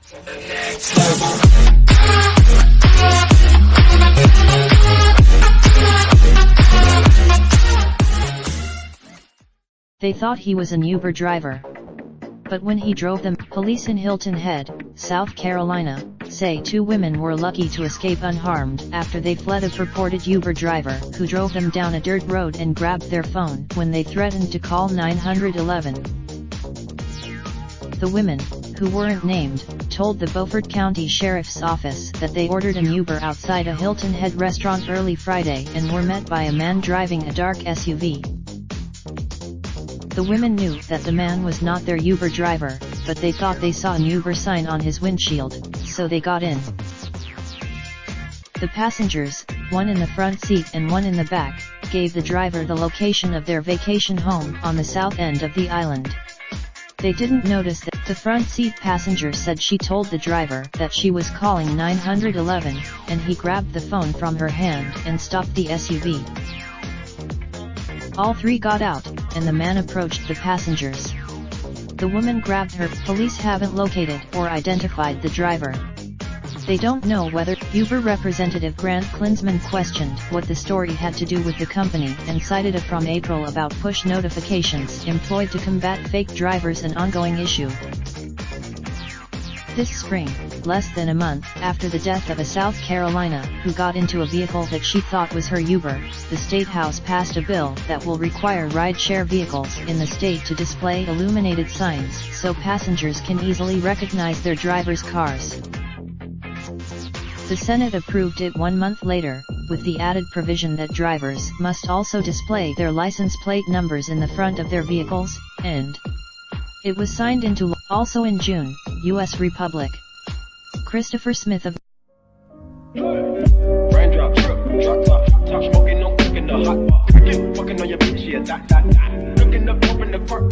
They thought he was an Uber driver. But when he drove them, police in Hilton Head, South Carolina, say 2 women were lucky to escape unharmed after they fled a purported Uber driver who drove them down a dirt road and grabbed their phone when they threatened to call 911. The women, who weren't named, told the Beaufort County Sheriff's Office that they ordered an Uber outside a Hilton Head restaurant early Friday and were met by a man driving a dark SUV. The women knew that the man was not their Uber driver, but they thought they saw an Uber sign on his windshield, so they got in. The passengers, one in the front seat and one in the back, gave the driver the location of their vacation home on the south end of the island. They didn't notice that the front seat passenger said she told the driver that she was calling 911, and he grabbed the phone from her hand and stopped the SUV. All 3 got out, and the man approached the passengers. The woman grabbed her. Police haven't located or identified the driver. They don't know whether. Uber representative Grant Klinsman questioned what the story had to do with the company and cited a from April about push notifications employed to combat fake drivers, an ongoing issue. This spring, less than a month after the death of a South Carolina who got into a vehicle that she thought was her Uber, the State House passed a bill that will require ride-share vehicles in the state to display illuminated signs so passengers can easily recognize their drivers' cars. The Senate approved it 1 month later, with the added provision that drivers must also display their license plate numbers in the front of their vehicles, and it was signed into law. Also in June, U.S. Republic. Christopher Smith of Raindrop, drop top smoking, no cooking the hot pot. Fucking on your bitch, yeah, that. Looking up, open the park,